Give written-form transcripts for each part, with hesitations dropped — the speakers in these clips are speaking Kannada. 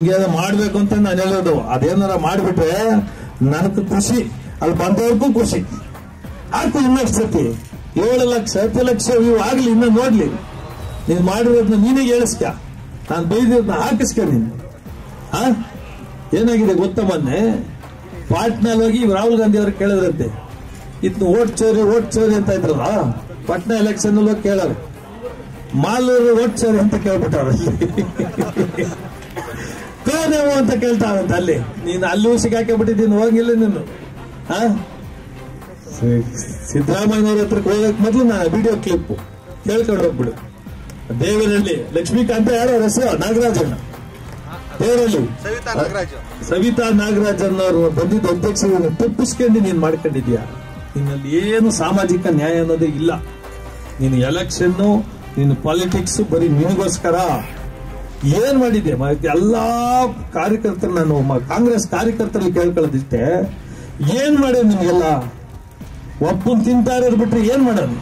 ಮಾಡ್ಬೇಕು ಅಂತ ನಾನು ಹೇಳೋದು. ಅದೇನಾರ ಮಾಡ್ಬಿಟ್ರೆ ನನಗೆ ಖುಷಿ, ಅಲ್ಲಿ ಬಂದವ್ರಿಗೂ ಖುಷಿ. ಹಾಕು ಇನ್ನಷ್ಟು ಸತಿ 7 ಲಕ್ಷ 10 ಲಕ್ಷ ವ್ಯೂ ಆಗ್ಲಿ, ಇನ್ನ ನೋಡ್ಲಿ. ನೀನ್ ಮಾಡಿರೋದನ್ನ ನೀನೇ ಹೇಳಿಸ್ಕ, ನಾನು ಬೈದಿರೋದನ್ನ ಹಾಕಿಸ್ಕ ನೀನು. ಏನಾಗಿದೆ ಗೊತ್ತಾ, ಮೊನ್ನೆ ಪಾಟ್ನಲ್ಲಿ ಹೋಗಿ ರಾಹುಲ್ ಗಾಂಧಿ ಅವ್ರು ಕೇಳಿದ್ರಂತೆ, ಇತ್ತು ಓಟ್ ಚೋರಿ ಅಂತ ಇದ್ರಲ್ಲ, ಪಾಟ್ನಾ ಎಲೆಕ್ಷನ್ ಹೋಗಿ ಕೇಳಾರೆ, ಮಾಲೂರು ಓಟ್ ಚೋರಿ ಅಂತ ಕೇಳ್ಬಿಟ್ಟಾರ. ಕೋನೇವು ಅಂತ ಕೇಳ್ತಾವಂತ. ಅಲ್ಲಿ ನೀನು ಅಲ್ಲೂ ಸಿಗಾಕಿಬಿಟ್ಟಿದ್ದೀನಿ, ಹೋಗಿಲ್ಲ ನೀನು. ಸಿದ್ದರಾಮಯ್ಯನವ್ರ ಹತ್ರಕ್ಕೆ ಹೋಗಕ್ ಮೊದಲು ನಾನು ವಿಡಿಯೋ ಕ್ಲಿಪ್ ಕೇಳ್ಕೊಂಡು ಹೋಗ್ಬಿಡು. ದೇವರಲ್ಲಿ ಲಕ್ಷ್ಮೀಕಾಂತ ಯಾರೋ ಹೆಸರು ನಾಗರಾಜಣ್ಣ, ದೇವರಲ್ಲಿ ಸವಿತಾ ನಾಗರಾಜನ್ ಅವರು ಬಂದಿದ್ದ ಅಧ್ಯಕ್ಷರನ್ನು ತಪ್ಪಿಸ್ಕೊಂಡು ನೀನ್ ಮಾಡ್ಕೊಂಡಿದ್ಯಾ. ನಿನ್ನಲ್ಲಿ ಏನು ಸಾಮಾಜಿಕ ನ್ಯಾಯ ಅನ್ನೋದೇ ಇಲ್ಲ. ನೀನು ಎಲೆಕ್ಷನ್ನು, ನೀನು ಪಾಲಿಟಿಕ್ಸ್ ಬರೀ ನಿನಗೋಸ್ಕರ ಏನ್ ಮಾಡಿದ್ದೆ. ಎಲ್ಲಾ ಕಾರ್ಯಕರ್ತರು, ನಾನು ಕಾಂಗ್ರೆಸ್ ಕಾರ್ಯಕರ್ತರಲ್ಲಿ ಕೇಳ್ಕೊಳ್ಳೋದಿಷ್ಟೇ, ಏನ್ ಮಾಡ್ಯ ನಿಮ್ಗೆಲ್ಲ. ಒಬ್ಬನ್ ತಿಂತಾರೆ ಬಿಟ್ರೆ ಏನ್ ಮಾಡೋದು?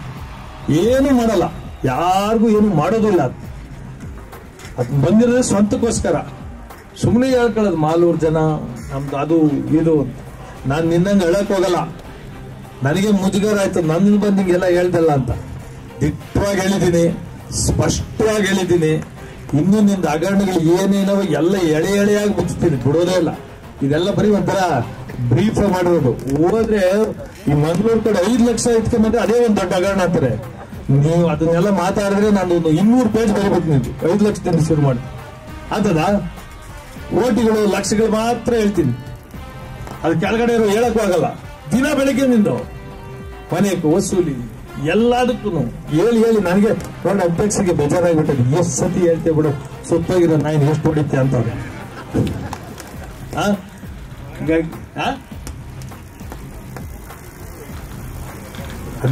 ಏನು ಮಾಡಲ್ಲ, ಯಾರಿಗೂ ಏನು ಮಾಡೋದು ಇಲ್ಲ. ಅದ್ ಬಂದಿರೋದೇ ಸ್ವಂತಕ್ಕೋಸ್ಕರ. ಸುಮ್ಮನೆ ಹೇಳ್ಕೊಳ್ಳೋದು ಮಾಲೂರು ಜನ ನಮ್ದು ಅದು ಇದು. ನಾನು ನಿನ್ನಂಗೆ ಹೇಳಕ್ ಹೋಗಲ್ಲ, ನನಗೆ ಮುಜುಗರ ಆಯ್ತು ನನ್ನ ಬಂದಿಂಗೆಲ್ಲ ಹೇಳ್ದಲ್ಲ ಅಂತ. ದಿಟ್ಟವಾಗಿ ಹೇಳಿದ್ದೀನಿ, ಸ್ಪಷ್ಟವಾಗಿ ಹೇಳಿದ್ದೀನಿ. ಇನ್ನು ನಿಂದ ಹಗರಣಗಳು ಏನೇನವ ಎಲ್ಲ ಎಳೆಯಾಗಿ ಮುಚ್ತೀನಿ, ಬಿಡೋದೇ ಇಲ್ಲ. ಇದೆಲ್ಲ ಬರೀ ಒಂಥರ ಬ್ರೀಫ್ ಮಾಡಿರೋದು. ಹೋದ್ರೆ ಈ ಮಂಗಳೂರು ಕಡೆ 5 ಲಕ್ಷ ಇಟ್ಕೊಂಡ್ರೆ ಅದೇ ಒಂದು ದೊಡ್ಡ ಹಗರಣ ಅಂತಾರೆ. ನೀವು ಅದನ್ನೆಲ್ಲ ಮಾತಾಡಿದ್ರೆ ನಾನು 200 ಪೇಜ್ ಬರೀಬೇಕು. ನೀವು 5 ಲಕ್ಷದಿಂದ ಶುರು ಮಾಡಿ ಅಂತದ ಓಟಿಗಳು ಲಕ್ಷಗಳು ಮಾತ್ರ ಹೇಳ್ತೀನಿ. ಅದು ಕೆಳಗಡೆ ಹೇಳಕ್ಕೂ ಆಗಲ್ಲ. ದಿನ ಬೆಳಿಗ್ಗೆ ನಿಂದು ಮನೆಗೆ ವಸೂಲಿ ಎಲ್ಲದಕ್ಕೂ ಹೇಳಿ ನನಗೆ ನೋಡಿ ಅಧ್ಯಕ್ಷರಿಗೆ ಬೇಜಾರಾಗ್ಬಿಟ್ಟೆ. ಎಷ್ಟು ಸತಿ ಹೇಳ್ತೇವೆ ಬಿಡು, ಸುತ್ತೋಗಿರೋ ನಾನು ಎಷ್ಟು ಹೊಡಿತೆ ಅಂತ.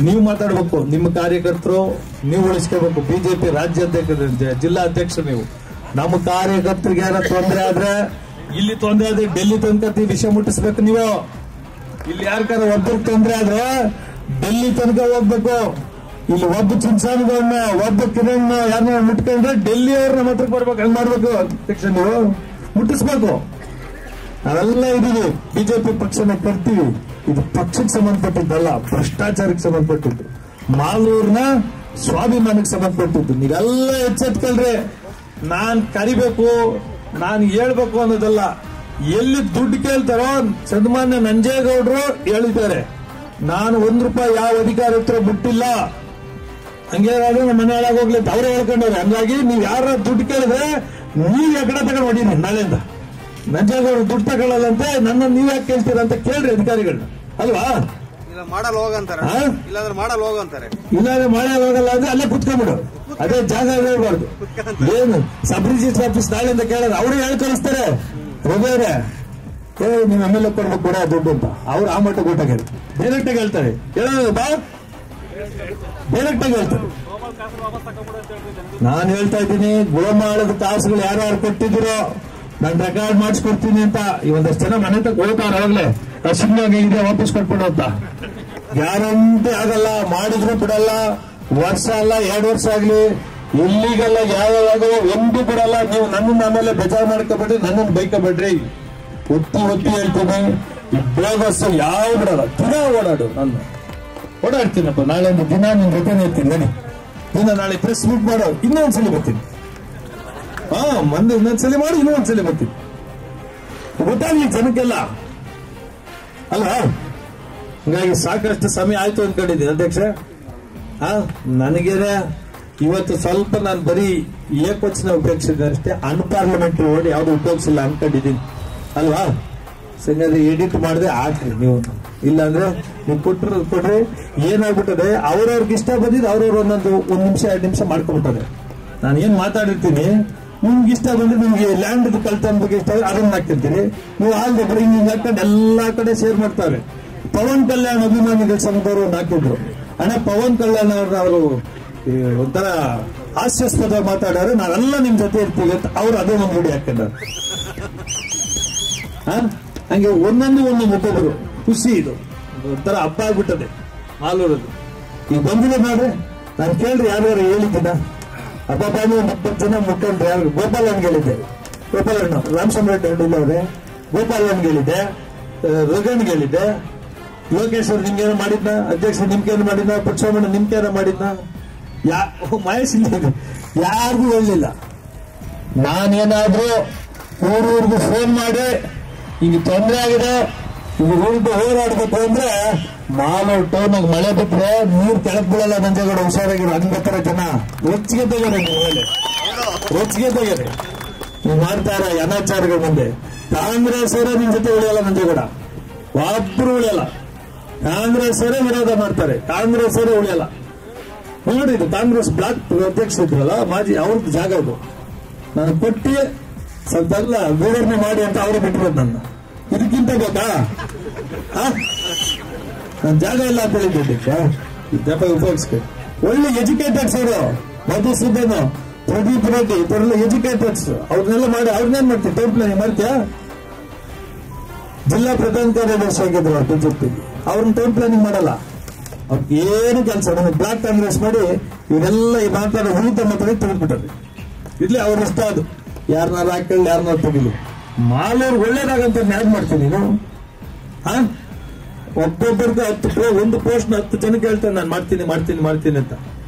ನೀವು ಮಾತಾಡ್ಬೇಕು, ನಿಮ್ಮ ಕಾರ್ಯಕರ್ತರು ನೀವು ಉಳಿಸ್ಕೋಬೇಕು. ಬಿಜೆಪಿ ರಾಜ್ಯಾಧ್ಯಕ್ಷ, ಜಿಲ್ಲಾ ಅಧ್ಯಕ್ಷ ನೀವು. ನಮ್ಮ ಕಾರ್ಯಕರ್ತರಿಗೆ ಯಾರ ತೊಂದರೆ ಆದ್ರೆ, ಇಲ್ಲಿ ತೊಂದರೆ ಆದ್ರೆ ಡೆಲ್ಲಿ ತನಕ ವಿಷಯ ಮುಟ್ಟಿಸ್ಬೇಕು ನೀವು. ಇಲ್ಲಿ ಯಾರ್ಕಾರ ಒಬ್ಬರಿಗೆ ತೊಂದರೆ ಆದ್ರೆ ಡೆಲ್ಲಿ ತನಕ ಹೋಗ್ಬೇಕು. ಇಲ್ಲಿ ಒಬ್ಬ ಚಿನ್ಸಾನಗಳನ್ನ, ಒಬ್ಬ ಕಿರಣ್ ಯಾರನ್ನ ಮುಟ್ಕೊಂಡ್ರೆ ಡೆಲ್ಲಿ ಅವ್ರ ನಮ್ಮ ಹತ್ರಕ್ಕೆ ಬರ್ಬೇಕು. ಹಂಗ್ ಮಾಡ್ಬೇಕು ಅಧ್ಯಕ್ಷ, ನೀವು ಮುಟ್ಟಿಸ್ಬೇಕು. ನಾವೆಲ್ಲ ಇದೀವಿ, ಬಿಜೆಪಿ ಪಕ್ಷನ ಕರ್ತೀವಿ. ಇದು ಪಕ್ಷಕ್ಕೆ ಸಂಬಂಧಪಟ್ಟಿದ್ದಲ್ಲ, ಭ್ರಷ್ಟಾಚಾರಕ್ಕೆ ಸಂಬಂಧಪಟ್ಟಿದ್ದು, ಮಾಲೂರ್ನ ಸ್ವಾಭಿಮಾನಕ್ಕೆ ಸಂಬಂಧಪಟ್ಟಿದ್ದು. ನೀವೆಲ್ಲ ಎಚ್ಚೆತ್ಕೊಳ್ರಿ. ನಾನ್ ಕರಿಬೇಕು, ನಾನು ಹೇಳ್ಬೇಕು ಅನ್ನೋದಲ್ಲ. ಎಲ್ಲಿ ದುಡ್ಡು ಕೇಳ್ತಾರೋ ಸನ್ಮಾನ್ಯ ನಂಜೇಗೌಡರು ಹೇಳಿದ್ದಾರೆ, ನಾನು 1 ರೂಪಾಯಿ ಯಾವ ಅಧಿಕಾರ ಹತ್ರ ಬಿಟ್ಟಿಲ್ಲ. ಹಂಗೇನಾದ್ರು ನಮ್ಮ ಮನೆ ಒಳಗೆ ಹೋಗ್ಲಿ ಅಂತ ಅವ್ರೇ ಹೇಳ್ಕೊಂಡವ್ರೆ. ಹಂಗಾಗಿ ನೀವ್ ಯಾರ ದುಡ್ಡು ಕೇಳಿದ್ರೆ ನೀವ್ ಯಾಕಡೆ ತಗೊಂಡು ಹೊಡೀನಿ ನಾಳೆಯಿಂದ. ನಂಜೇಗೌಡರು ದುಡ್ಡು ತಗೊಳ್ಳಲ್ಲಂತೆ, ನನ್ನ ನೀವ್ ಯಾಕೆ ಕೇಳ್ತೀರ ಅಂತ ಕೇಳ್ರಿ ಅಧಿಕಾರಿಗಳನ್ನ, ಅಲ್ವಾ? ಮಾಡಲ್ ಹೋಗಂತಾರೆ, ಇಲ್ಲಾಂದ್ರೆ ಮಾಡಲ್ ಹೋಗಂತಾರೆ. ಇಲ್ಲಾಂದ್ರೆ ಮಾಡಲ್ ಹೋಗಲ್ಲ ಅಂದ್ರೆ ಅಲ್ಲೇ ಕುತ್ಕೊಂಡ್ಬಿಡು, ಅದೇ ಜಾಗ ಹೇಳ್ಬಾರ್ದು. ಏನು ಸಬ್ ರಿಜಿಸ್ಟರ್ ಆಫೀಸ್ ನಾಳೆಯಿಂದ ಕೇಳೋದು, ಅವ್ರು ಹೇಳಿ ಕಳಿಸ್ತಾರೆ. ರವಿಯವರೇ ನೀವು ಎಮ್ಮೆಲ್ಲೆ ಕೊಡ್ಬೇಕು ಕೂಡ ದುಡ್ಡು ಅಂತ. ಅವ್ರು ಆ ಮಟ್ಟ ಕೊಟ್ಟಾಗ ಡೈರೆಕ್ಟ್ ಆಗಿ ಹೇಳ್ತಾರೆ, ಹೇಳೋದು ಬಾ ಡೈರೆಕ್ಟ್ ಆಗಿ ಹೇಳ್ತಾರೆ. ನಾನು ಹೇಳ್ತಾ ಇದ್ದೀನಿ, ಗೋಮಾಳದ ಕಾಸುಗಳು ಯಾರ್ಯಾರು ಕೊಟ್ಟಿದ್ದೀರೋ ನಾನು ರೆಕಾರ್ಡ್ ಮಾಡಿಸ್ಕೊಡ್ತೀನಿ ಅಂತ. ಈ ಒಂದಷ್ಟು ಜನ ಮನೆ ತಕ್ಕ ಹೋಗ್ತಾರೆ, ಅವಾಗಲೇ ಸುಮ್ಮನೆ ಇದೆ ವಾಪಸ್ ಕೊಟ್ಬಿಡು ಅಂತ. ಗ್ಯಾರಂಟಿ ಆಗಲ್ಲ, ಮಾಡಿದ್ರು ಬಿಡಲ್ಲ. ವರ್ಷ ಅಲ್ಲ 2 ವರ್ಷ ಆಗ್ಲಿ, ಇಲ್ಲಿಗೆಲ್ಲ ಯಾವಾಗ ಒಂದು ಬಿಡಲ್ಲ. ನೀವು ನನ್ನನ್ನು ಆಮೇಲೆ ಬೇಜಾರು ಮಾಡ್ಕೊಬೇಡ್ರಿ, ನನ್ನನ್ನು ಬೈಕಬೇಡ್ರಿ. ಒತ್ತಿ ಹೇಳ್ತೀನಿ, ಈ ಬೋಗಸ್ ಯಾವ ಬಿಡಲ್ಲ. ದಿನ ಓಡಾಡು, ನಾನು ಓಡಾಡ್ತೀನಪ್ಪ. ನಾಳೆ ಒಂದು ದಿನ ನಿನ್ ಜೊತೆನೇ ಇರ್ತೀನಿ. ನಡಿ ದಿನ ನಾಳೆ ಪ್ರೆಸ್ ಮೀಟ್ ಮಾಡೋ, ಇನ್ನೊಂದ್ಸಲಿ ಬರ್ತೀನಿ. ಮಂದಿ ಇನ್ನೊಂದ್ಸಲಿ ಮಾಡಿ, ಇನ್ನೊಂದ್ಸಲಿ ಬರ್ತೀನಿ. ಗೊತ್ತಾಗ್ಲಿ ಜನಕ್ಕೆಲ್ಲ, ಅಲ್ವಾ? ಹಂಗಾಗಿ ಸಾಕಷ್ಟು ಸಮಯ ಆಯ್ತು ಅನ್ಕೊಂಡಿದ್ದೀನಿ ಅಧ್ಯಕ್ಷ. ನನಗೇನೆ ಇವತ್ತು ಸ್ವಲ್ಪ ನಾನು ಬರೀ ಏಕವಚನ ಉಪಯೋಗಿಸಿದೆ ಅಷ್ಟೇ, ಅನ್ಪಾರ್ಲಿಮೆಂಟರಿ ವರ್ಡ್ ಯಾವ್ದು ಉಪಯೋಗಿಸಿಲ್ಲ ಅನ್ಕೊಂಡಿದ್ದೀನಿ, ಅಲ್ವಾ? ಸಂಗತಿ ಎಡಿಟ್ ಮಾಡದೆ ಹಾಕ್ರಿ ನೀವು. ಇಲ್ಲಾಂದ್ರೆ ನೀವು ಕೊಡ್ರಿ. ಏನಾಗ್ಬಿಟ್ಟದೆ, ಅವ್ರವ್ರಿಗೆ ಇಷ್ಟ ಬಂದಿದ್ದು ಅವ್ರವ್ರು 1 ನಿಮಿಷ 2 ನಿಮಿಷ ಮಾಡ್ಕೊಂಡ್ಬಿಟ್ಟದೆ. ನಾನು ಏನ್ ಮಾತಾಡಿರ್ತೀನಿ, ನಿಮ್ಗೆ ಇಷ್ಟ ಬಂದ್ರೆ ನಿಮ್ಗೆ ಲ್ಯಾಂಡ್ ಕಲ್ತನ ಬಗ್ಗೆ ಇಷ್ಟ ಅದನ್ನ ಹಾಕಿರ್ತೀನಿ. ನೀವು ಆಲ್ದೆ ಬರೀ ಹಿಂಗ್ ಹಾಕೊಂಡು ಎಲ್ಲಾ ಕಡೆ ಶೇರ್ ಮಾಡ್ತಾರೆ. ಪವನ್ ಕಲ್ಯಾಣ್ ಅಭಿಮಾನಿಗಳ ಸಂಘದವರು ಒಂದು ಹಾಕಿದ್ರು. ಪವನ್ ಕಲ್ಯಾಣ್ ಅವ್ರನ್ನ ಅವರು ಒಂಥರ ಹಾಸ್ಯಾಸ್ಪದ ಮಾತಾಡೋರು, ನಾವೆಲ್ಲ ನಿಮ್ ಜೊತೆ ಇರ್ತೀವಿ ಅಂತ ಅವ್ರು ಅದೇ ಒಂದು ವಿಡಿಯೋ ಹಾಕಿದ್ದಾರೆ. ಹಂಗೆ ಒಂದೊಂದು ಒಬ್ಬೊಬ್ಬರು ಖುಷಿ. ಇದು ಒಂಥರ ಹಬ್ಬ ಆಗ್ಬಿಟ್ಟದೆ ಮಾಲೂರಲ್ಲಿ. ಈಗ ಬಂದಿದೆ ನೋಡ್ರಿ, ನಾನು ಕೇಳ್ರಿ ಯಾರ್ಯಾರು ಹೇಳಿದ್ದೀನ. ಹಬ್ಬ ಒಂದು 20 ಜನ ಮುಖಂಡ್ರು ಯಾರು ಗೋಪಾಲ್ ಅಂತ ಹೇಳಿದ್ದೆ. ಗೋಪಾಲಣ್ಣ ರಾಮಚಂದ್ರರೆಡ್ಡಿ ಇಲ್ಲ ಅವ್ರೆ, ಗೋಪಾಲಣ್ಣ ಹೇಳಿದ್ದೆ, ರಘಣ್ಗೆ ಹೇಳಿದ್ದೆ, ಲೋಕೇಶ್ ಅವ್ರು ನಿಮ್ಗೇನೋ ಮಾಡಿದ್ನ, ಅಧ್ಯಕ್ಷ ನಿಮ್ಗೇನು ಮಾಡಿದ್ನ, ಪುಟ್ಟಸ್ವಾಮಣ್ಣ ನಿಮ್ಗೇನೋ ಮಾಡಿದ್ನ, ಮಹೇಶ್ ಇಲ್ಲ, ಯಾರಿಗೂ ಹೇಳಲಿಲ್ಲ. ನಾನೇನಾದ್ರೂ ಊರೂರ್ಗೂ ಫೋನ್ ಮಾಡಿ ಹಿಂಗೆ ತೊಂದರೆ ಆಗಿದೆ, ಈಗ ಊರಿಗೆ ಹೋರಾಡ್ಬೇಕು ಅಂದ್ರೆ ಮಾಲೂರು ಟೌನಾಗ ಮಳೆ ಬಿಟ್ರೆ ನೀರು ಕೆಳಕ್ ಬೀಳಲ್ಲ. ನಂಜೇಗೌಡ ಹುಷಾರಾಗಿರೋ ಹಂಗತ್ತರ ಜನ ಹೆಚ್ಚಿಗೆ ತೆಗೆರೆ, ನೀವು ಹೆಚ್ಚಿಗೆ ತೆಗೆರೆ. ನೀವು ಮಾಡ್ತಾರ ಅನಾಚಾರಗಳ ಮುಂದೆ ಕಾಂಗ್ರೆಸ್ ಅವರೇ ನಿಮ್ ಜೊತೆ ಉಳಿಯಲ್ಲ. ನಂಜೇಗೌಡ ಒಬ್ರು ಉಳಿಯಲ್ಲ. ಕಾಂಗ್ರೆಸ್ ಅವರೇ ವಿರೋಧ ಮಾಡ್ತಾರೆ, ಕಾಂಗ್ರೆಸ್ ಅವರೇ ಉಳಿಯಲ್ಲ. ನೋಡಿದ್ದು ಕಾಂಗ್ರೆಸ್ ಬ್ಲಾಕ್ ಅಧ್ಯಕ್ಷ ಇದ್ರಲ್ಲ ಮಾಜಿ, ಅವ್ರದ್ದು ಜಾಗ ಇದು. ನಾನು ಕೊಟ್ಟಿ ಸ್ವಲ್ಪ ಎಲ್ಲ ವಿವರಣೆ ಮಾಡಿ ಅಂತ ಅವರು ಬಿಟ್ಟಿರೋದು. ನನ್ನ ಇದಕ್ಕಿಂತ ಬೇಕಾ? ನನ್ನ ಜಾಗ ಇಲ್ಲ ಅಂತ ಹೇಳಿದ್ದಕ್ಕೆ ಜಪ ಉಪಯೋಗಿಸ್ಬೇಕು. ಒಳ್ಳೆ ಎಜುಕೇಟೆಡ್ಸ್ ಅವರು, ಮಧುಸೂದನ್, ಪ್ರದೀಪ್ ರೆಡ್ಡಿ ಇವರೆಲ್ಲ ಎಜುಕೇಟೆಡ್ಸ್. ಅವ್ರನ್ನೆಲ್ಲ ಮಾಡಿ ಅವ್ರನ್ನೇನ್ ಮಾಡ್ತೀವಿ? ಟೌನ್ ಪ್ಲಾನಿಂಗ್ ಮಾಡ್ತೀಯಾ? ಜಿಲ್ಲಾ ಪ್ರಧಾನ ಕಾರ್ಯದರ್ಶಿ ಆಗಿದ್ರು ಬಿಜೆಪಿ, ಅವ್ರನ್ನ ಟೌನ್ ಪ್ಲಾನಿಂಗ್ ಮಾಡಲ್ಲ. ಅವ್ರಿಗೆ ಏನು ಕೆಲಸ. ನನಗೆ ಬ್ಲಾಕ್ ಕಾಂಗ್ರೆಸ್ ಮಾಡಿ ಇವರೆಲ್ಲ ಈ ಮಾತಾಡೋ ಉಳಿದ ಮಾತಾಡಿ ತೆಗೆದ್ಬಿಟ್ಟಾರೆ. ಇರ್ಲಿ ಅವ್ರ ಇಷ್ಟ, ಅದು ಯಾರನ್ನಾರು ಹಾಕೊಳ್ಳಿ, ಯಾರನ್ನಾರು ತೆಗಿಲಿ. ಮಾಲೂರು ಒಳ್ಳೇದಾಗಂತ ಯಾರು ಮಾಡ್ತೀನಿ ನೀನು? ಒಬ್ಬೊಬ್ಬರಿಗೆ ಒಂದು ಪೋಸ್ಟ್ 10 ಜನಕ್ಕೆ ಹೇಳ್ತಾರೆ ನಾನು ಮಾಡ್ತೀನಿ ಮಾಡ್ತೀನಿ ಮಾಡ್ತೀನಿ ಅಂತ.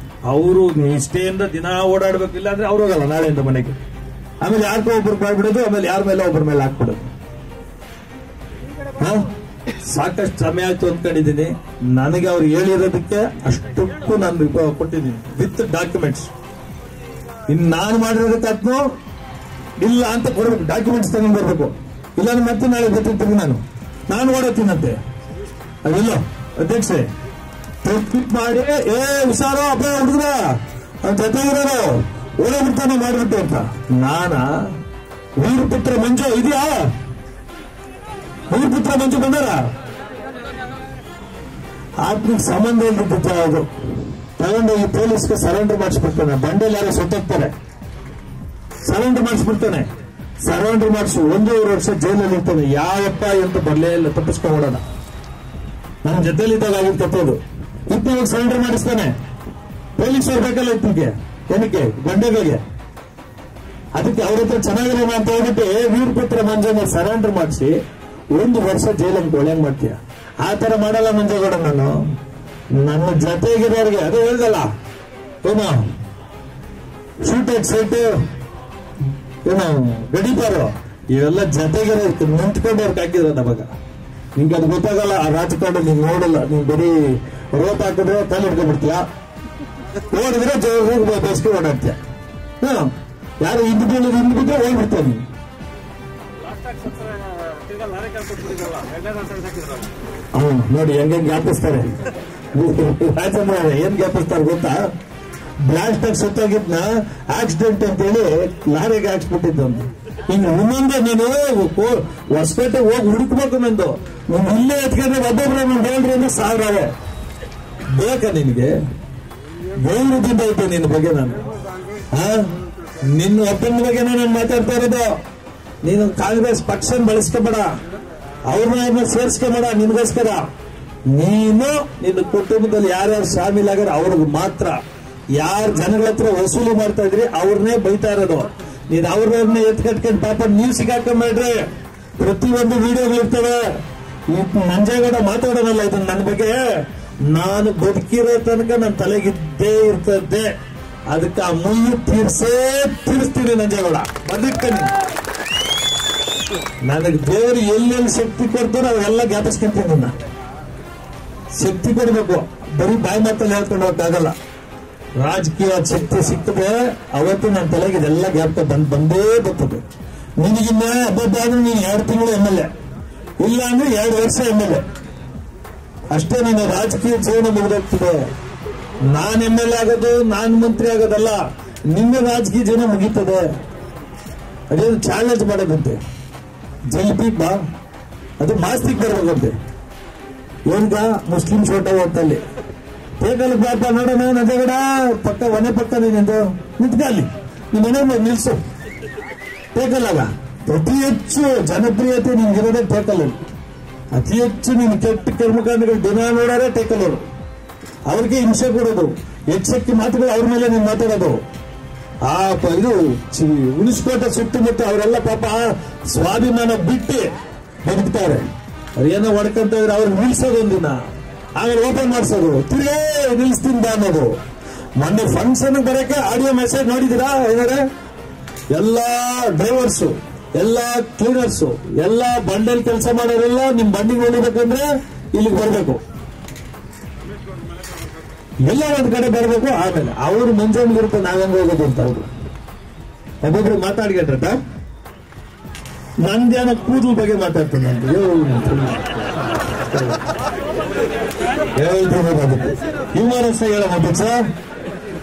ಅವರು ನಿಷ್ಠೆಯಿಂದ ದಿನ ಓಡಾಡ್ಬೇಕಿಲ್ಲ ಅಂದ್ರೆ ಅವ್ರು ಹೋಗಲ್ಲ ನಾಳೆಯಿಂದ ಮನೆಗೆ. ಆಮೇಲೆ ಯಾರಿಗೋ ಒಬ್ರು ಮಾಡ್ಬಿಡೋದು, ಆಮೇಲೆ ಯಾರ ಮೇಲೆ ಒಬ್ಬರ ಮೇಲೆ ಹಾಕ್ಬಿಡೋದು. ಸಾಕಷ್ಟು ಸಮಯ ಆಯ್ತು ಅಂದ್ಕೊಂಡಿದ್ದೀನಿ. ನನಗೆ ಅವ್ರು ಹೇಳಿರೋದಕ್ಕೆ ಅಷ್ಟಕ್ಕೂ ನಾನು ಕೊಟ್ಟಿದ್ದೀನಿ ವಿತ್ ಡಾಕ್ಯುಮೆಂಟ್ಸ್. ಇನ್ನು ನಾನು ಮಾಡಿರೋದಕ್ಕೂ ಇಲ್ಲ ಅಂತ ಕೊಡ್ಬೇಕು, ಡಾಕ್ಯುಮೆಂಟ್ಸ್ ತಗೊಂಡ್ ಬರ್ಬೇಕು. ಇಲ್ಲ ಮತ್ತೆ ನಾಳೆ ಗೊತ್ತಿರ್ತೀನಿ ನಾನು ಓಡತ್ತೀನಂತೆ. ಅದಿಲ್ಲ ಅಧ್ಯಕ್ಷೆ ಟ್ರಿಪ್ ಮಾಡಿ ಹುಷಾರೋ ಅಪ್ಪ ಹುಡುಗ್ರ ಅವ್ನ ಜೊತೆಗಿರೋರು ಓಡೋಗ್ಬಿಡ್ತಾನೆ ಮಾಡಿಬಿಟ್ಟು ಅಂತ. ವೀರಪುತ್ರ ಮಂಜು ಇದೆಯಾ? ವೀರಪುತ್ರ ಮಂಜು ಬಂದಾರ? ಆತ್ಮಿಕ ಸಂಬಂಧ ಇಲ್ದಿತ್ತು ಅದು ತಗೊಂಡೋಗಿ ಪೊಲೀಸ್ಗೆ ಸರೆಂಡರ್ ಮಾಡಿಸ್ಬಿಡ್ತಾನೆ. ಬಂಡೆಯಲ್ಲಿ ಯಾರೋ ಸೊತ್ತೋಗ್ತಾರೆ, ಸರೆಂಡರ್ ಮಾಡಿಸ್ಬಿಡ್ತಾನೆ. ಸರೆಂಡರ್ ಮಾಡಿಸಿ 1.5 ವರ್ಷ ಜೈಲಲ್ಲಿ ಇರ್ತಾನೆ. ಯಾವಪ್ಪ ಅಂತ ಬರ್ಲೇ ಇಲ್ಲ, ತಪ್ಪಿಸ್ಕೊಂಡ್ಬಿಡೋಣ. ನನ್ನ ಜೊತೆಲಿ ಇದ್ದಾಗ ಆಗಿರ್ ತಪ್ಪೋದು. ಇವಾಗ ಸರೆಂಡರ್ ಮಾಡಿಸ್ತಾನೆ. ಪೊಲೀಸ್ ಅವ್ರು ಬೇಕಲ್ಲ ಇತ್ತಿಗೆ, ಏನಕ್ಕೆ ಬಂಡೆಗಳಿಗೆ. ಅದಕ್ಕೆ ಅವ್ರ ಹತ್ರ ಚೆನ್ನಾಗಿರೋಣ ಅಂತ ಹೇಳ್ಬಿಟ್ಟು ವೀರಪುತ್ರ ಮಂಜಣ್ಣ ಸರೆಂಡರ್ ಮಾಡಿಸಿ 1 ವರ್ಷ ಜೈಲಲ್ಲಿ ಒಳ್ಳೆಂಗ್ ಮಾಡ್ತೀಯ. ಆ ತರ ಮಾಡಲ್ಲ ಮಂಜೇಗೌಡ. ನಾನು ನನ್ನ ಜೊತೆಗಿರೋರಿಗೆ ಅದೇ ಹೇಳ್ದಲ್ಲ, ಏನು ಶೂಟ್ ಎಟ್ ಸೈಟ್, ಏನು ಗಡಿಪಾರು, ಇವೆಲ್ಲ ಜೊತೆಗಿರೋ ನಿಂತ್ಕೊಂಡವ್ರಿಗೆ ಹಾಕಿದ್ರು ನಮಗ. ನಿಂಗೆ ಅದು ಗೊತ್ತಾಗಲ್ಲ. ಆ ರಾಜಕಾರಣ ನೀನ್ ನೋಡಲ್ಲ. ನೀನ್ ಬರೀ ರೋಟ್ ಹಾಕಿದ್ರೆ ತಲೆ ಹಿಡ್ಕೊಂಡ್ಬಿಡ್ತೀಯ, ಓಡಿದ್ರೆ ಬಸ್ಗೆ ಓಡಾಡ್ತೀಯ. ಯಾರು ಹಿಂದ್ ಬಿದ್ರೆ ಹೋಗ್ಬಿಡ್ತೀಯ ನೀನು. ನೋಡಿ ಹೆಂಗೆ ಜ್ಞಾಪಿಸ್ತಾರೆ ರಾಜಮ್ಮ, ಏನ್ ಜ್ಞಾಪಿಸ್ತಾರೆ ಗೊತ್ತಾ? ಬ್ಲಾಸ್ಟ್ ಆಗಿ ಸುತ್ತಾಗಿದ್ನ ಆಕ್ಸಿಡೆಂಟ್ ಅಂತೇಳಿ ಲಾರಿಗೆ ಹಾಕ್ಸ್ಬಿಟ್ಟಿದ್ದು. ಹಿಂಗ ಮುಂದೆ ನೀನು ಹೊಸಪೇಟೆ ಹೋಗಿ ಹುಡುಕ್ಬೇಕು. ನಂದು ನೀನು ಇಲ್ಲೇ ಎತ್ಕೊಂಡ್ರೆ ಒಬ್ಬೊಬ್ರು ಹೇಳ್ರಿ ಅಂದ್ರೆ 1000 ಬೇಕಾ ನಿನಗೆ? ಗೌರವದಿಂದ ಐತೆ ನಿನ್ನ ಬಗ್ಗೆ ನಾನು. ನಿನ್ನ ಒಬ್ಬನ ಬಗ್ಗೆ ನಾನು ಮಾತಾಡ್ತಾ ಇರೋದು. ನೀನು ಕಾಂಗ್ರೆಸ್ ಪಕ್ಷ ಬಳಸ್ಕೋಬೇಡ, ಅವ್ರನ್ನ ಸೇರ್ಸ್ಕೋಬೇಡ. ನಿನ್ಗೋಸ್ಕರ ನೀನು ನಿನ್ನ ಕುಟುಂಬದಲ್ಲಿ ಯಾರ್ಯಾರು ಶಾಮೀಲಾಗ್ಯಾರ ಅವ್ರಿಗೆ ಮಾತ್ರ. ಯಾರು ಜನಗಳ ಹತ್ರ ವಸೂಲಿ ಮಾಡ್ತಾ ಇದ್ರಿ ಅವ್ರನ್ನೇ ಬೈತಾ ಇರೋದು. ನೀನ್ ಅವ್ರನ್ನೇ ಎತ್ಕಟ್ಕೊಂಡು ಪಾಪ ನೀವು ಸಿಗಾಕೊಂಡ್ಬೇಡ್ರಿ. ಪ್ರತಿಯೊಂದು ವಿಡಿಯೋಗಳಿರ್ತವೆ. ನಂಜೇಗೌಡ ಮಾತಾಡೋನಲ್ಲ ಇದನ್ನ ನನ್ನ ಬಗ್ಗೆ. ನಾನು ಬದುಕಿರೋ ತನಕ ನನ್ನ ತಲೆಗಿದ್ದೇ ಇರ್ತದೆ. ಅದಕ್ಕೆ ಆ ಮುಳ್ಳು ತೀರಿಸ್ತೀನಿ ನಂಜೇಗೌಡ. ಬದುಕ್ತೀನಿ. ನನಗೆ ದೇವರು ಎಲ್ಲೆಲ್ಲಿ ಶಕ್ತಿ ಕೊಡ್ತಾರೋ ಅವೆಲ್ಲ ಜ್ಞಾಪಿಸ್ಕೊಂತೀನಿ. ನನ್ನ ಶಕ್ತಿ ಕೊಡ್ಬೇಕು, ಬರೀ ಬಾಯಿ ಮಾತಲ್ಲಿ ಹೇಳ್ಕೊಂಡು ಹೋಗಕ್ಕಾಗಲ್ಲ. ರಾಜಕೀಯ ಶಕ್ತಿ ಸಿಕ್ತದೆ ಅವತ್ತು ನನ್ನ ತಲೆಗೆ ಇದೆಲ್ಲ ಜ್ಞಾಪಕ ಬಂದೇ ಬರ್ತದೆ. ನಿನಗಿನ್ನ ಹಬ್ಬ ಆದ್ರೆ ನೀನು 2 ತಿಂಗಳು MLA, ಇಲ್ಲ ಅಂದ್ರೆ 2 ವರ್ಷ MLA ಅಷ್ಟೇ. ನೀನು ರಾಜಕೀಯ ಜೀವನ ಮುಗಿದೋಗ್ತದೆ. ನಾನ್ MLA ಆಗೋದು, ನಾನ್ ಮಂತ್ರಿ ಆಗೋದಲ್ಲ, ನಿನ್ನ ರಾಜಕೀಯ ಜೀವನ ಮುಗೀತದೆ. ಅದೇನು ಚಾಲೆಂಜ್ ಮಾಡೋದಂತೆ. ಜಲ್ಪೀಟ್ ಬಾ, ಅದು ಮಾಸ್ತಿಗೆ ಬರ್ಬೇಕಂತೆ. ಏನ್ಗ ಮುಸ್ಲಿಂ ಫೋಟೋ ಹೋಗ್ತಲ್ಲಿ ಬೇಕಲ್ಲಿ ಬಾಪ ನೋಡೋಣ. ನಂಜೇಗೌಡ ಪಕ್ಕ ಮನೆ ಪಕ್ಕ ನೀನೆಂದು ನಿಂತ್ಕಲ್ಲಿ, ನಿಮ್ಮ ಮನೆ ನಿಲ್ಸು. ಬೇಕಲ್ಲ ಅತಿ ಹೆಚ್ಚು ಜನಪ್ರಿಯತೆ ನಿಮ್ಗಿರೋದೇ ಟೇಕಲ್ಲಲ್ಲಿ. ಅತಿ ಹೆಚ್ಚು ನಿಮ್ ಕೆಟ್ಟ ಕರ್ಮಕಾಂಡಗಳು ದಿನ ನೋಡೋರೆ ಟೇಕಲ್ಲವರು. ಅವ್ರಿಗೆ ಹಿಂಸೆ ಕೊಡೋದು, ಹೆಚ್ಚೆಕ್ಕಿ ಮಾತುಗಳು ಅವ್ರ ಮೇಲೆ ನೀನ್ ಮಾತಾಡೋದು. ಇದು ಹುಣಸ್ಕೋಟೆ ಸುತ್ತಮುತ್ತ ಅವರೆಲ್ಲ ಪಾಪ ಸ್ವಾಭಿಮಾನ ಬಿಟ್ಟು ಬದುಕ್ತಾರೆ. ಏನೋ ಹೊಡ್ಕೊಂತ ಇದ್ರೆ ಅವ್ರು ನಿಲ್ಸೋದು ಒಂದಿನ, ಆಮೇಲೆ ಓಪನ್ ಮಾಡ್ಸೋದು, ತಿರುಗೇ ನಿಲ್ಸ್ತೀನಿ ಅನ್ನೋದು. ಮೊನ್ನೆ ಫಂಕ್ಷನ್ ಬರಕ್ಕೆ ಆಡಿಯೋ ಮೆಸೇಜ್ ನೋಡಿದಿರಾ? ಏನಾದ್ರೆ ಎಲ್ಲಾ ಡ್ರೈವರ್ಸು, ಎಲ್ಲಾ ಕ್ಲೀನರ್ಸು, ಎಲ್ಲಾ ಬಂಡಲ್ ಕೆಲಸ ಮಾಡೋರೆಲ್ಲ ನಿಮ್ ಬಂಡಿಗೆ ಹೊಡಿಬೇಕಂದ್ರೆ ಇಲ್ಲಿಗೆ ಬರ್ಬೇಕು, ಎಲ್ಲ ಒಂದ್ ಕಡೆ ಬರ್ಬೇಕು. ಆಮೇಲೆ ಅವ್ರು ಮುಂಜಾನೆ ನಾವೆಂಗ ಹೋಗೋದು ಅಂತ ಅವರು ಒಬ್ಬೊಬ್ರು ಮಾತಾಡ್ಕೊಂಡ್ರಟ. ನಂದೇನೋ ಕೂದಲು ಬಗ್ಗೆ ಮಾತಾಡ್ತೀನಿ ಅಂತ ಹ್ಯೂಮರಸ್ ಹೇಳೋದು ಸರ್.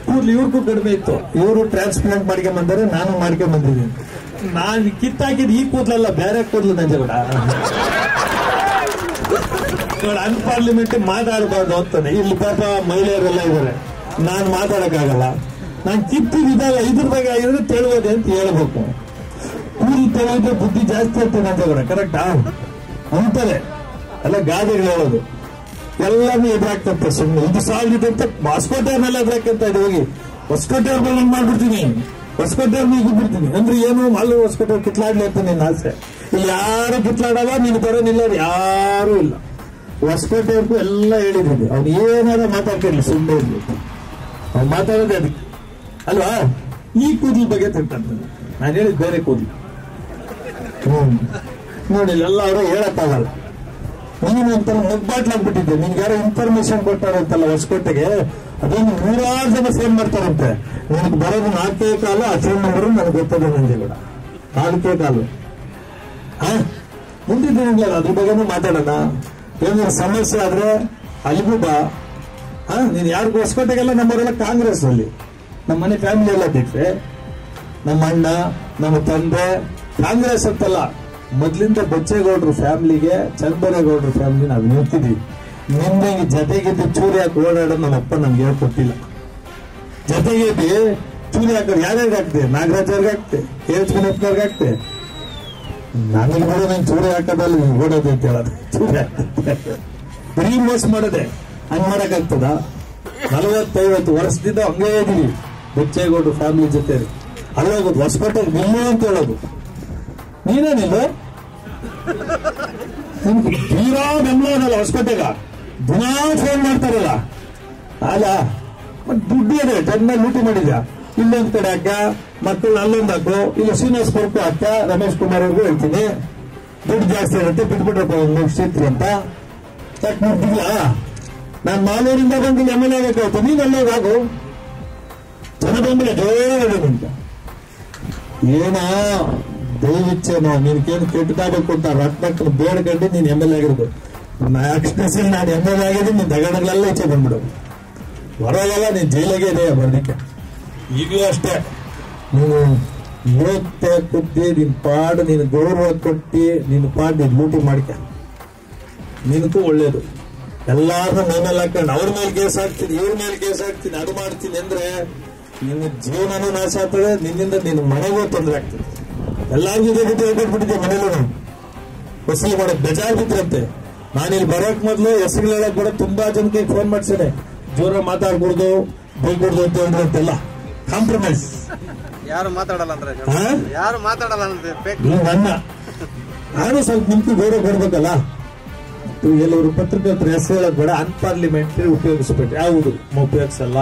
ಕೂದಲು ಇವ್ರಿಗೂ ಕಡಿಮೆ ಇತ್ತು, ಇವರು ಟ್ರಾನ್ಸ್ಪ್ಲಾಂಟ್ ಮಾಡ್ಕೊಂಡ್ ಬಂದರೆ, ನಾನು ಮಾಡ್ಕೊಂಡ್ ಬಂದಿದ್ದೀನಿ. ನಾನು ಕಿತ್ತಾಕಿದ್ ಈ ಕೂದಲಲ್ಲ, ಬೇರೆ ಕೂದಲು ನಂಜೇಗೌಡ. ಅನ್ಪಾರ್ಲಿಮೆಂಟ್ ಮಾತಾಡಬಾರ್ದು ಅಂತಾನೆ. ಇಲ್ಲಿ ಪಾಪ ಮಹಿಳೆಯರೆಲ್ಲ ಇದ್ದಾರೆ, ನಾನು ಮಾತಾಡಕ್ಕಾಗಲ್ಲ. ನಾನು ಕಿತ್ತಿದಾಗ ಇದ್ರ ಬಗ್ಗೆ ಆಗಿದ್ರೆ ತಿಳಿಯೋದೆ ಅಂತ ಹೇಳ್ಬೇಕು. ಕೂದಲು ತೆಗೆದ್ರೆ ಬುದ್ಧಿ ಜಾಸ್ತಿ ಅಂತ ನಂಜೇಗೌಡ, ಕರೆಕ್ಟಾ ಅಂತಾರೆ ಎಲ್ಲ ಗಾದೆಗಳು ಹೇಳೋದು. ಎಲ್ಲಾನು ಎದುರಾಗ್ತಂತೆ ಸುಮ್ಮನೆ. ಇದು ಸಾವಿರ ಅಂತ ಹೊಸಕೋಟೆಯವ್ರನ್ನೆಲ್ಲ ಎದುರಾಕಂತ ಇದೆ. ಹೋಗಿ ಹೊಸಕೋಟೆಯವ್ರ ಮೇಲೆ ಮಾಡ್ಬಿಡ್ತೀನಿ, ಹೊಸಕೋಟೆಯವ್ರನ್ನ ಈಗ ಬಿಡ್ತೀನಿ ಅಂದ್ರೆ ಏನು ಅಲ್ಲಿ ಹೊಸಕೋಟೆಯವ್ರು ಕಿತ್ಲಾಡ್ಲಿ ಅಂತ ನಿನ್ನ ಆಸೆ. ಇಲ್ಲಿ ಯಾರು ಕಿತ್ಲಾಡಲ್ಲ, ನೀನು ಬರೋನಿಲ್ಲ, ಯಾರು ಇಲ್ಲ. ಹೊಸಕೋಟೆಯವ್ರಿಗೂ ಎಲ್ಲ ಹೇಳಿದ್ದೀನಿ, ಅವ್ನು ಏನಾರ ಮಾತಾಡ್ತಿರ್ಲಿ, ಸುಮ್ಮನೆ ಇರ್ಲಿ, ಅವ್ನು ಮಾತಾಡೋದೇ ಅದಕ್ಕೆ ಅಲ್ವಾ. ಈ ಕೂದಲು ಬಗ್ಗೆ ತಿಳ್ಕೊಂತಾನೆ, ನಾನು ಹೇಳಿದ್ ಬೇರೆ ಕೂದಲು. ನೋಡಿ ಎಲ್ಲ ಅವರು ಹೇಳಕ್ಕಾಗಲ್ಲ. ನೀನು ಒಂಥರ ಮುಗ್ಬಾಟ್ಲಾಗ್ಬಿಟ್ಟಿದ್ದೆ. ನಿನ್ಗೆ ಯಾರೋ ಇನ್ಫಾರ್ಮೇಶನ್ ಕೊಟ್ಟಾರಂತಲ್ಲ ಹೊಸಕೋಟೆಗೆ, ಅದೊಂದು 100 ಜನ ಫೋನ್ ಮಾಡ್ತಾರಂತೆ. ನಿನಗೆ ಬರೋದು 4 ಕಾಲು, ಆ ಫೋನ್ ನಂಬರ್ ನನಗೆ ಗೊತ್ತದೆ ನಂಗೆ ಕೂಡ 4 ಕಾಲು. ಮುಂದಿನ ದಿನಗಳ ಅದ್ರ ಬಗ್ಗೆನೂ ಮಾತಾಡೋಣ. ಏನಾದ್ರು ಸಮಸ್ಯೆ ಆದ್ರೆ ಅಲ್ಲಿಗೂ ಬಾ. ನೀನ್ ಯಾರಿಗೂ ಹೊಸಕೋಟೆಗೆಲ್ಲ ನಮ್ಮವರೆಲ್ಲ ಕಾಂಗ್ರೆಸ್ ಅಲ್ಲಿ, ನಮ್ಮ ಮನೆ ಫ್ಯಾಮಿಲಿ ಎಲ್ಲ ಬಿಟ್ರೆ, ನಮ್ಮ ಅಣ್ಣ, ನಮ್ಮ ತಂದೆ ಕಾಂಗ್ರೆಸ್ ಅಂತಲ್ಲ, ಮೊದ್ಲಿಂದ ಬಚ್ಚೇಗೌಡರು ಫ್ಯಾಮಿಲಿಗೆ, ಚಂದ್ರೇಗೌಡರು ಫ್ಯಾಮಿಲಿ ನಾವು ನಿಂತಿದ್ವಿ. ನಿನ್ನೆ ಜೊತೆಗಿದ್ದು ಚೂರಿ ಹಾಕಿ ಓಡಾಡೋದು ನಮ್ಮ ಅಪ್ಪ ನಮ್ಗೆ ಹೇಳ್ಕೊಟ್ಟಿಲ್ಲ. ಜೊತೆಗಿದ್ದು ಚೂರಿ ಹಾಕೋದು ಯಾರ್ಯಾರಿಗೆ ಆಗ್ತದೆ? ನಾಗರಾಜ್ ಅವ್ರಿಗೆ ಆಗ್ತದೆ, ಕೇಳ್ಸ್ಕೊಳಪ್ನವ್ರಿಗೆ ಆಗ್ತದೆ. ನನಗೆ ಕೂಡ ನಾನು ಚೂರಿ ಹಾಕೋದಲ್ಲ, ನೀವು ಓಡೋದು ಅಂತ ಹೇಳೋದು. ಚೂರಿ ಹಾಕ್ತದೆ ಬರೀ ಮೋಸ ಮಾಡೋದೆ, ಹಂಗ್ ಮಾಡಕ್ಕಾಗ್ತದ? 40-50 ವರ್ಷದಿಂದ ಹಂಗೇ ಇದೀವಿ ಬಚ್ಚೇಗೌಡರು ಫ್ಯಾಮಿಲಿ ಜೊತೆ. ಅಲ್ಲೋಗೋದು ಹೊಸಕೋಟೆ ನಿಲ್ಲು ಅಂತ ಹೇಳೋದು. ನೀನೇನಿಲ್ಲ ತೀರಾ ಬೆಂಗಳೂರಲ್ಲ, ಹೊಸಕೋಟೆಗ ದಿನಾ ಫೋನ್ ಮಾಡ್ತಾರಲ್ಲ. ಅಲ್ಲ ದುಡ್ಡು ಇದೆ, ಚೆನ್ನಾಗಿ ಲೂಟಿ ಮಾಡಿದ್ಯಾ. ಇಲ್ಲೊಂದ್ ಕಡೆ ಹಾಕ, ಮಕ್ಕಳು ಅಲ್ಲೊಂದು ಹಾಕು, ಇಲ್ಲ ಶ್ರೀನಿವಾಸ್ ಬರ್ಕು ಹಾಕ, ರಮೇಶ್ ಕುಮಾರ್ ಅವ್ರಿಗೂ ಹೇಳ್ತೀನಿ, ದುಡ್ಡು ಜಾಸ್ತಿ ಇರುತ್ತೆ, ಬಿಟ್ಬಿಟ್ರಪ್ಪ ಮುಗಿಸಿತ್ರಿ ಅಂತ. ಯಾಕೆ ಮುಗ್ದಿಲ್ಲ? ನಾನು ಮಾಲೂರಿಂದ ಬಂದು MLA ಆಗಬೇಕಾಯ್ತು, ನೀನ್ ಅಲ್ಲೋಗಾಗು. ಜನ ಬೆಂಬಲ ಜೋರು ಅಂತ ಏನ ದಯವಿಚ್ಚೇನೋ ನಿನ್ಗೇನು ಕೆಟ್ಟದಾಗಬೇಕು ಅಂತ ರತ್ನಕ್ಕನ್ನು ಬೇಡ್ಕಂಡು ನೀನ್ MLA ಆಗಿರೋದು. ಅಕ್ಷರಶಃ ನಾನು MLA ಆಗಿದ್ದೀನಿ, ನೀನ್ ದಗಡಗಳೆಲ್ಲ ಈಚೆ ಬಂದ್ಬಿಡು. ಹೊರಗೆಲ್ಲ ನೀನ್ ಜೈಲಿಗೆ ಇದೆ ಬರ್ಲಿಕ್ಕೆ. ಈಗಲೂ ಅಷ್ಟೇ, ನೀನು ಇವತ್ತೇ ಕುದ್ದಿ ನಿನ್ ಪಾಡು, ನೀನು ಗೌರವ ಕೊಟ್ಟಿ ನಿನ್ ಪಾಡು ನೀನ್ ಲೂಟಿ ಮಾಡ್ಕ, ನಿನಗೂ ಒಳ್ಳೇದು. ಎಲ್ಲಾರನ್ನ ಮೇಮೇಲೆ ಹಾಕೊಂಡು ಅವ್ರ ಮೇಲೆ ಕೇಸ್ ಹಾಕ್ತೀನಿ, ಇವ್ರ ಮೇಲೆ ಕೇಸ್ ಹಾಕ್ತೀನಿ, ಅದು ಮಾಡ್ತೀನಿ ಅಂದ್ರೆ ನಿನ್ನ ಜೀವನನೂ ನಾಶ ಆಗ್ತದೆ, ನಿನ್ನಿಂದ ನಿನ್ನ ಮನೆಗೂ ತೊಂದರೆ ಆಗ್ತದೆ. ಎಲ್ಲಾರ್ಗೂ ಇದೇ ಬಿಟ್ಟು ಹೇಳ್ಕೊಟ್ಬಿಟ್ಟಿದ್ದೆ. ಮನೇಲೂ ವಸೂಲಿ ಮಾಡೋದು ಬೇಜಾರು ಬಿದ್ರಂತೆ. ನಾನಿಲ್ಲಿ ಬರೋಕ್ ಮೊದ್ಲು ಹೆಸರು ಹೇಳಕ್ ಕೂಡ ತುಂಬಾ ಜನಕ್ಕೆ ಫೋನ್ ಮಾಡ್ಸೇನೆ, ಜೋರ ಮಾತಾಡ್ಕೊಡ್ದು ಬೈಕೊಡ್ದು ಅಂತ ಹೇಳಿದ್ರಂತೆಲ್ಲ. ಕಾಂಪ್ರಮೈಸ್ ಯಾರು ಮಾತಾಡಲ್ಲ ಅಂದ್ರೆ, ಯಾರು ಮಾತಾಡಲ್ಲ ಅಂದ್ರೆ ನನ್ನ ನಾನು ಸ್ವಲ್ಪ ನಿಮ್ಗೆ ಗೌರವ ಕೊಡ್ಬೇಕಲ್ಲ. ಎಲ್ಲವರು ಪತ್ರಕರ್ತರ ಹೆಸರು ಹೇಳಕ್ ಬೇಡ, ಅನ್ಪಾರ್ಲಿಮೆಂಟರಿ ಉಪಯೋಗಿಸ್ಬಿಟ್ಟು ಯಾವುದು ಉಪಯೋಗಿಸಲ್ಲ.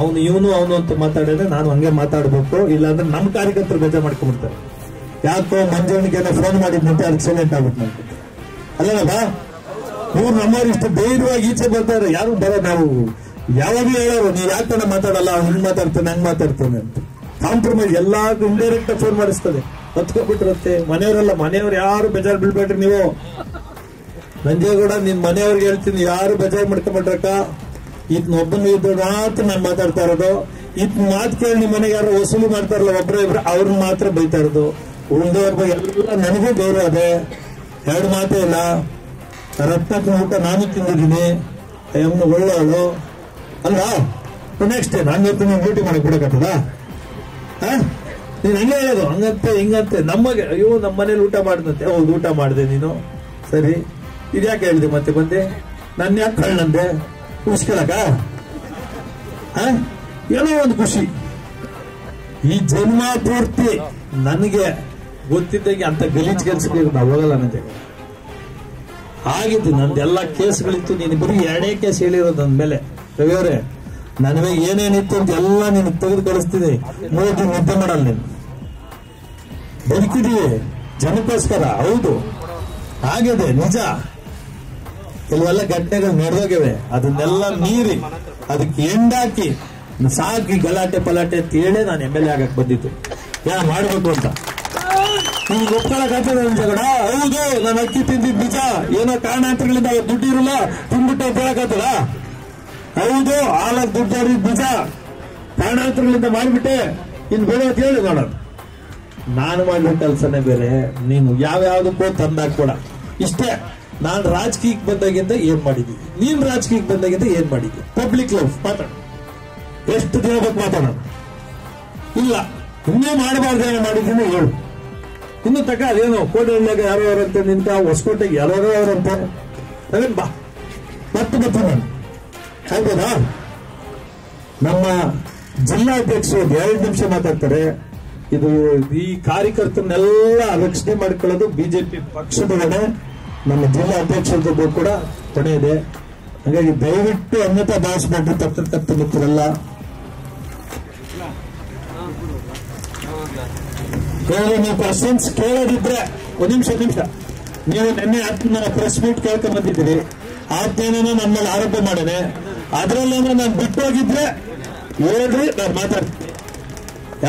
ಅವನು ಇವನು ಅಂತ ಮಾತಾಡಿದ್ರೆ ನಾನು ಹಂಗೆ ಮಾತಾಡ್ಬೇಕು, ಇಲ್ಲಾಂದ್ರೆ ನಮ್ಮ ಕಾರ್ಯಕರ್ತರು ಬೇಜಾರು ಮಾಡ್ಕೊಂಡ್ಬಿಡ್ತಾರೆ. ಯಾಕೋ ಮಂಜವನಿಗೆ ಫೋನ್ ಮಾಡಿದ್ನಂತೆ ಅದಕ್ಕೆ ಸೈಲೆಂಟ್ ಆಗ್ಬಿಟ್ಟು ನಂಗೆ ಅಲ್ಲಲ್ಲ. ಇವ್ರು ನಮ್ಮವ್ರು ಇಷ್ಟು ಧೈರ್ಯವಾಗಿ ಈಚೆ ಬರ್ತಾರೆ, ಯಾರು ಬರೋ ನಾವು ಯಾವಾಗಲೂ ಹೇಳೋರು, ನೀವು ಯಾಕೆ ಮಾತಾಡಲ್ಲ, ಅವ್ನು ಹಿಂಗ್ ಮಾತಾಡ್ತಾನೆ ಹಂಗ್ ಮಾತಾಡ್ತಾನೆ ಅಂತ. ಕಾಂಪ್ರಮೈಸ್ ಎಲ್ಲಾರ್ಗು ಇಂಡೈರೆಕ್ಟ್ ಫೋನ್ ಮಾಡಿಸ್ತದೆ, ಹೊತ್ಕೊಬಿಟ್ಟಿರುತ್ತೆ. ಮನೆಯವ್ರು ಯಾರು ಬೇಜಾರು ಬೀಳ್ಬೇಡ್ರಿ. ನೀವು ನಂಜೇಗೌಡ ನಿನ್ ಮನೆಯವ್ರಿಗೆ ಹೇಳ್ತೀನಿ, ಯಾರು ಬೇಜಾರು ಮಾಡ್ಕೊಂಡ್ಬಿಟ್ರಕ್ಕ, ಇದ್ನ ಒಬ್ಬನ ಇದ್ದು ಮಾತ್ರ ನಾನು ಮಾತಾಡ್ತಾ ಇರೋದು. ಇದ್ ಮಾತು ಕೇಳಿ ನಿಮ್ಮ ಮನೆಗೆ ಯಾರು ವಸೂಲಿ ಮಾಡ್ತಾರಲ್ಲ ಒಬ್ರು ಅವ್ರನ್ನ ಮಾತ್ರ ಬೈತಾ ಇರೋದು. ಉಳಿದವ್ರ ಬಗ್ಗೆ ಎಲ್ಲ ನನಗೂ ಗೌರವ ಅದೇ, ಎರಡು ಮಾತೇ ಇಲ್ಲ. ರತ್ನಕ್ಕನ ಊಟ ನಾನು ತಿಂದಿದ್ದೀನಿ, ಅಮ್ಮನ ಒಳ್ಳೆಯವಳು ಅಲ್ವಾ. ನೆಕ್ಸ್ಟ್ ನಾನು ಇವತ್ತು ಡ್ಯೂಟಿ ಮಾಡಕ್ ಬಿಡಕತ್ತದ? ನೀನ್ ಹಂಗೆ ಹೇಳೋದು, ಹಂಗಂತೆ ಹಿಂಗಂತೆ. ನಮಗೆ ಅಯ್ಯೋ ನಮ್ಮ ಮನೇಲಿ ಊಟ ಮಾಡಿದಂತೆ. ಹೌದು ಊಟ ಮಾಡಿದೆ ನೀನು, ಸರಿ. ಇದ್ಯಾಕೆ ಹೇಳಿದೆ ಮತ್ತೆ ಬಂದೆ? ನನ್ನ ಯಾಕೆ ಕಳ್ಳಂದೆ ಉಳಿಸ್ಕೊಳಕ? ಏನೋ ಒಂದು ಖುಷಿ ಈ ಜನ್ಮ ಪೂರ್ತಿ ನನಗೆ ಗೊತ್ತಿದ್ದಂಗೆ ಅಂತ ಗಲೀಜ್ ಕೆಲಸಗಳಿಗೆ ನಾವು ಹೋಗಲ್ಲ ನನಗೆ ಆಗಿದ್ದು. ನಂದೆಲ್ಲ ಕೇಸ್ಗಳಿತ್ತು, ನೀನು ಬರೀ 2 ಕೇಸ್ ಹೇಳಿರೋದು ನನ್ನ ಮೇಲೆ. ರವಿಯವರೇ, ನನಗೆ ಏನೇನಿತ್ತು ಅಂತ ಎಲ್ಲ ನೀನು ತೆಗೆದು ಕಳಿಸ್ತೀನಿ. 3 ದಿನ ನಿದ್ದೆ ಮಾಡಲ್ಲ. ನೀನು ಬದುಕಿದೀವಿ ಜನಕ್ಕೋಸ್ಕರ, ಹೌದು ಆಗಿದೆ, ನಿಜ. ಕೆಲವೆಲ್ಲ ಘಟನೆಗಳು ನಡೆದೋಗಿವೆ, ಅದನ್ನೆಲ್ಲ ಮೀರಿ ಅದಕ್ಕೆ ಎಂಡಾಕಿ ಸಾಕಿ ಗಲಾಟೆ ಪಲಾಟೆ ಅಂತ ಹೇಳಿ ನಾನು MLA ಆಗಕ್ಕೆ ಬಂದಿದ್ದು. ಮಾಡ್ಬೇಕು ಅಂತ ನಿಮ್ಗೆ ಒಪ್ಕೊಳಕ್ಕಾಗ್ತದೆ ನನ್ನ ಜಗಳ? ಹೌದು, ನಾನು ಅಕ್ಕಿ ತಿಂದಿದ್ದು ನಿಜ. ಏನೋ ಕಾರಣಾಂತರಗಳಿಂದ ದುಡ್ಡು ಇರಲ್ಲ, ತಿಂದ್ಬಿಟ್ಟು ಹೇಳಕ್ಕಾಗ್ತದ? ಹೌದು, ಹಾಲಾಗಿ ದುಡ್ಡು ಮಾಡಿದ್ ನಿಜ. ಕಾರಣಾಂತರಗಳಿಂದ ಮಾಡಿಬಿಟ್ಟೆ, ಇನ್ನು ಬೇರೆ ಅಂತ ಹೇಳಿ ನೋಡೋಣ. ನಾನು ಮಾಡಿದ ಕೆಲಸನೇ ಬೇರೆ, ನೀನು ಯಾವ್ಯಾವ್ದಕ್ಕೂ ತಂದಾಕ್ಬೇಡ. ಇಷ್ಟೇ. ನಾನು ರಾಜಕೀಯಕ್ಕೆ ಬಂದಾಗಿಂದ ಏನ್ ಮಾಡಿದ್ದೀನಿ, ನೀನ್ ರಾಜಕೀಯಕ್ಕೆ ಬಂದಾಗಿಂದ ಏನ್ ಮಾಡಿದ್ದೀನಿ. ಪಬ್ಲಿಕ್ ಲೈಫ್ ಮಾತಾಡ, ಎಷ್ಟು ದಿನ ಬೇಕು ಮಾತಾಡೋಣ. ಇಲ್ಲ ಇನ್ನೇ ಮಾಡಬಾರ್ದೇನೋ ಮಾಡಿದ್ದೀನಿ ಹೇಳು. ಇನ್ನು ತಕ ಅದೇನು ಕೋಟೆಯಲ್ಲಾಗ ಯಾರೋ ಅವರಂತೆ, ನಿಂತ ಹೊಸಕೋಟೆಗೆ ಯಾರೋ ಅವರಂತೆ. ಅದೇನ್ ಬಾ ಮತ್ತೆ ನಾನು ಆಗ್ಬೋದಾ? ನಮ್ಮ ಜಿಲ್ಲಾಧ್ಯಕ್ಷರು 2 ನಿಮಿಷ ಮಾತಾಡ್ತಾರೆ. ಇದು ಈ ಕಾರ್ಯಕರ್ತರನ್ನೆಲ್ಲ ರಕ್ಷಣೆ ಮಾಡಿಕೊಳ್ಳೋದು ಬಿಜೆಪಿ ಪಕ್ಷದ ಹೊಣೆ, ನಮ್ಮ ಜಿಲ್ಲಾ ಅಧ್ಯಕ್ಷರದ್ದು ಕೂಡ ಹೊಣೆ ಇದೆ. ಹಾಗಾಗಿ ದಯವಿಟ್ಟು ಅನ್ಯತಾ ಭಾವಿಸ್ಬೇಡ್ರಿ ಪತ್ರಕರ್ತ ಮಿತ್ರರೆಲ್ಲ. ನೀವು ಕ್ವಶನ್ಸ್ ಕೇಳೋದಿದ್ರೆ ಒಂದು ನಿಮಿಷ ನೀವು ನಿನ್ನೆ ಪ್ರೆಸ್ ಮೀಟ್ ಕೇಳ್ಕೊಂಡ್ ಬಂದಿದ್ದೀರಿ. ಆಜ್ಞೆನ ನನ್ನ ಮೇಲೆ ಆರೋಪ ಮಾಡೇನೆ. ಅದರಲ್ಲೇನೋ ನಾನು ಬಿಟ್ಟು ಹೋಗಿದ್ರೆ ಹೇಳ್ರಿ, ನಾನು ಮಾತಾಡ್ತೀನಿ,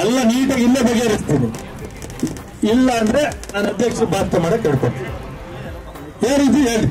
ಎಲ್ಲ ನೀಟಾಗಿ ಇಲ್ಲೇ ಬಗೆಹರಿಸ್ತೀನಿ. ಇಲ್ಲ ಅಂದ್ರೆ ನಾನು ಅಧ್ಯಕ್ಷರು ಭಾಷಣ ಮಾಡಕ್ ಕೇಳ್ಕೊತೀನಿ. ಏನಿದು ಹೇಳಿ.